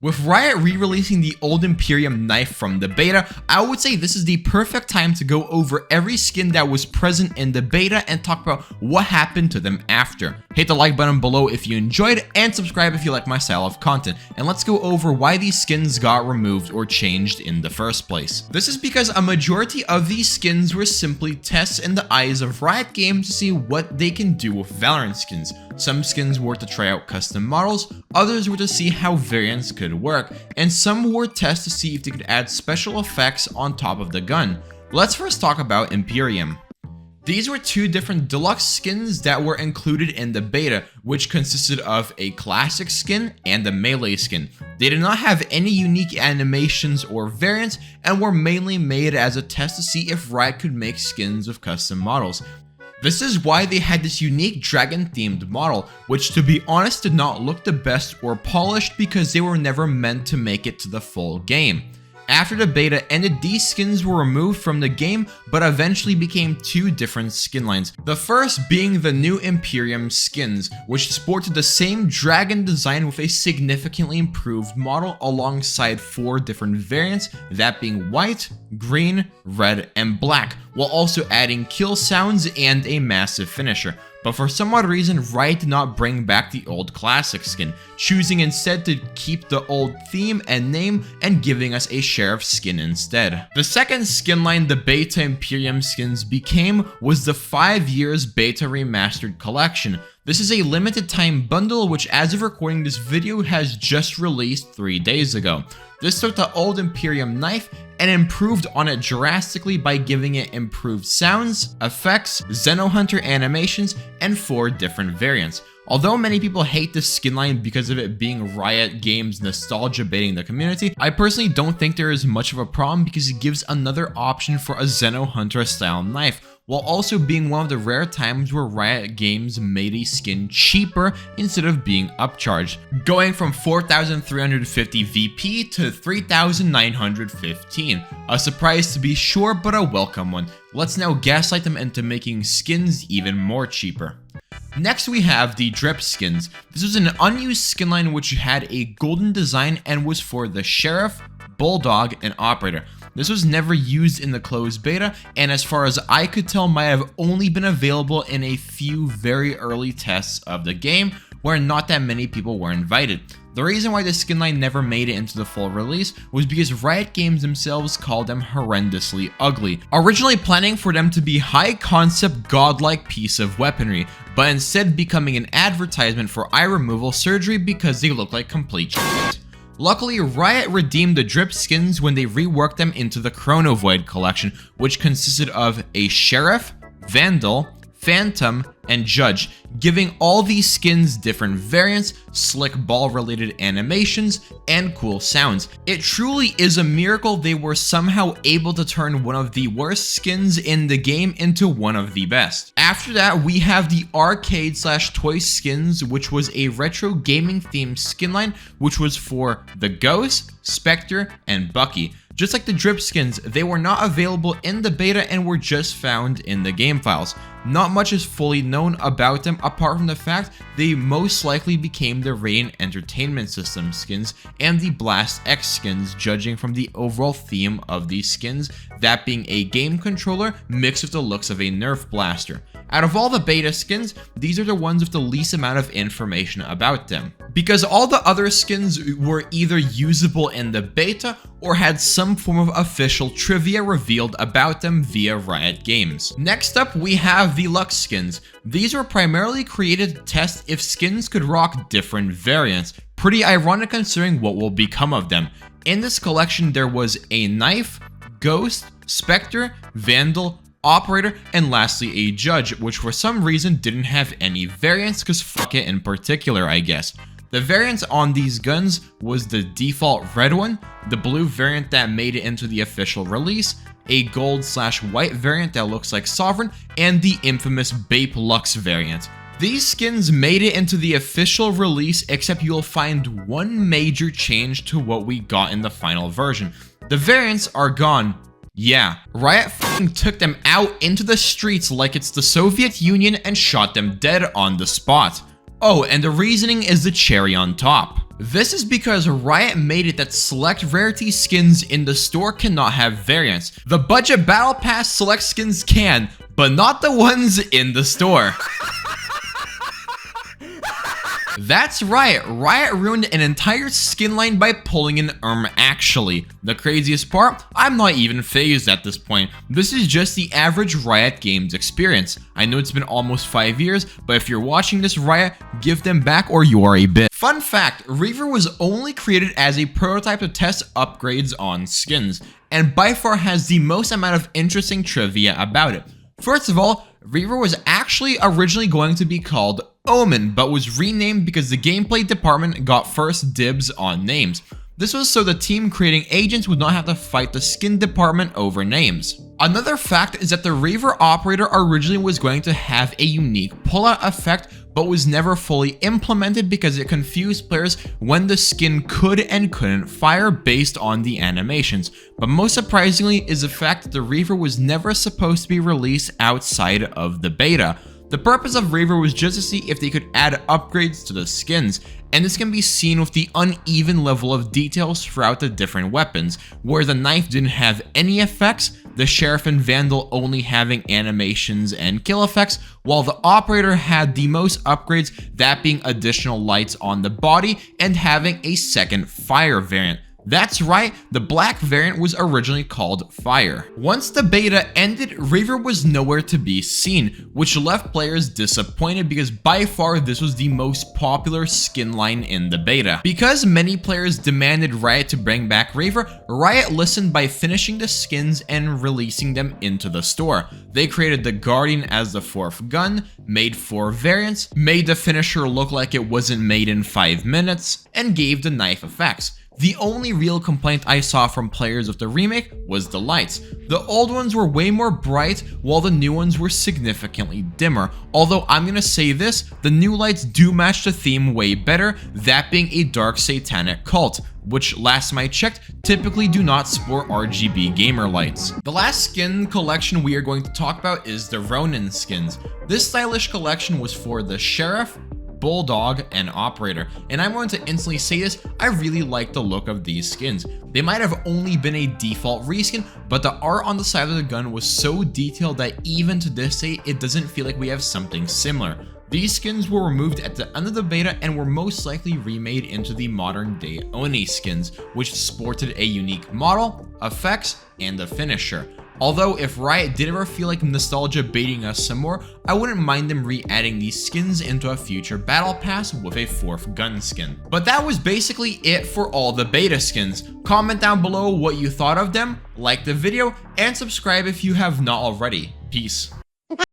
With Riot re-releasing the old Imperium knife from the beta, I would say this is the perfect time to go over every skin that was present in the beta and talk about what happened to them after. Hit the like button below if you enjoyed, and subscribe if you like my style of content. And let's go over why these skins got removed or changed in the first place. This is because a majority of these skins were simply tests in the eyes of Riot Games to see what they can do with Valorant skins. Some skins were to try out custom models, others were to see how variants could work, and some were tests to see if they could add special effects on top of the gun. Let's first talk about Imperium. These were two different deluxe skins that were included in the beta, which consisted of a classic skin and a melee skin. They did not have any unique animations or variants and were mainly made as a test to see if Riot could make skins with custom models. This is why they had this unique dragon-themed model, which to be honest did not look the best or polished because they were never meant to make it to the full game. After the beta ended, these skins were removed from the game, but eventually became two different skin lines. The first being the new Imperium skins, which sported the same dragon design with a significantly improved model alongside four different variants, that being white, green, red, and black, while also adding kill sounds and a massive finisher. But for some odd reason, Riot did not bring back the old classic skin, choosing instead to keep the old theme and name and giving us a sheriff skin instead. The second skin line the beta Imperium skins became was the 5 years beta remastered collection. This is a limited time bundle which, as of recording this video, has just released 3 days ago. This took the old Imperium knife and improved on it drastically by giving it improved sounds, effects, Xenohunter animations, and 4 different variants. Although many people hate this skin line because of it being Riot Games nostalgia baiting the community, I personally don't think there is much of a problem because it gives another option for a Xenohunter style knife, while also being one of the rare times where Riot Games made a skin cheaper instead of being upcharged, going from 4,350 VP to 3,915. A surprise to be sure, but a welcome one. Let's now gaslight them into making skins even more cheaper. Next we have the drip skins. This was an unused skin line which had a golden design and was for the sheriff, bulldog, and operator. This was never used in the closed beta, and as far as I could tell, might have only been available in a few very early tests of the game where not that many people were invited. The reason why this skin line never made it into the full release was because Riot Games themselves called them horrendously ugly, originally planning for them to be high concept godlike piece of weaponry, but instead becoming an advertisement for eye removal surgery because they look like complete shit. Luckily, Riot redeemed the drip skins when they reworked them into the Chrono Void collection, which consisted of a sheriff, vandal, phantom, and judge, giving all these skins different variants, slick ball related animations, and cool sounds. It truly is a miracle they were somehow able to turn one of the worst skins in the game into one of the best. After that, we have the arcade/toy skins, which was a retro gaming themed skin line, which was for the Ghost, Spectre, and Bucky. Just like the drip skins, they were not available in the beta and were just found in the game files. Not much is fully known about them apart from the fact they most likely became the Rain Entertainment System skins and the Blast X skins, judging from the overall theme of these skins, that being a game controller mixed with the looks of a Nerf blaster. Out of all the beta skins, these are the ones with the least amount of information about them, because all the other skins were either usable in the beta or had some form of official trivia revealed about them via Riot Games. Next up, we have the luxe skins. These were primarily created to test if skins could rock different variants. Pretty ironic considering what will become of them. In this collection, there was a knife, ghost, spectre, vandal, operator, and lastly a judge, which for some reason didn't have any variants because fuck it in particular, I guess. The variants on these guns was the default red one, the blue variant that made it into the official release, a gold/white variant that looks like Sovereign, and the infamous Bape Lux variant. These skins made it into the official release, except you'll find one major change to what we got in the final version. The variants are gone. Yeah, Riot f***ing took them out into the streets like it's the Soviet Union and shot them dead on the spot. Oh, and the reasoning is the cherry on top. This is because Riot made it that select rarity skins in the store cannot have variants. The budget battle pass select skins can, but not the ones in the store. That's right, Riot ruined an entire skin line by pulling an actually. The craziest part, I'm not even phased at this point. This is just the average Riot Games experience. I know it's been almost 5 years, but if you're watching this, Riot, give them back or you are a bitch. Fun fact, Reaver was only created as a prototype to test upgrades on skins, and by far has the most amount of interesting trivia about it. First of all, Reaver was actually originally going to be called Omen, but was renamed because the gameplay department got first dibs on names. This was so the team creating agents would not have to fight the skin department over names. Another fact is that the Reaver operator originally was going to have a unique pullout effect, but was never fully implemented because it confused players when the skin could and couldn't fire based on the animations. But most surprisingly is the fact that the Reaver was never supposed to be released outside of the beta. The purpose of Reaver was just to see if they could add upgrades to the skins, and this can be seen with the uneven level of details throughout the different weapons, where the knife didn't have any effects, the Sheriff and Vandal only having animations and kill effects, while the Operator had the most upgrades, that being additional lights on the body and having a second fire variant. That's right, the black variant was originally called Fire. Once the beta ended, Reaver was nowhere to be seen, which left players disappointed because by far this was the most popular skin line in the beta. Because many players demanded Riot to bring back Reaver, Riot listened by finishing the skins and releasing them into the store. They created the Guardian as the 4th gun, made 4 variants, made the finisher look like it wasn't made in 5 minutes, and gave the knife effects. The only real complaint I saw from players with the remake was the lights. The old ones were way more bright, while the new ones were significantly dimmer. Although I'm gonna say this, the new lights do match the theme way better, that being a dark satanic cult, which last time I checked, typically do not sport RGB gamer lights. The last skin collection we are going to talk about is the Ronin skins. This stylish collection was for the Sheriff, Bulldog, and Operator, and I'm going to instantly say this, I really like the look of these skins. They might have only been a default reskin, but the art on the side of the gun was so detailed that even to this day, it doesn't feel like we have something similar. These skins were removed at the end of the beta and were most likely remade into the modern day Oni skins, which sported a unique model, effects, and a finisher. Although if Riot did ever feel like nostalgia baiting us some more, I wouldn't mind them re-adding these skins into a future battle pass with a 4th gun skin. But that was basically it for all the beta skins. Comment down below what you thought of them, like the video, and subscribe if you have not already. Peace.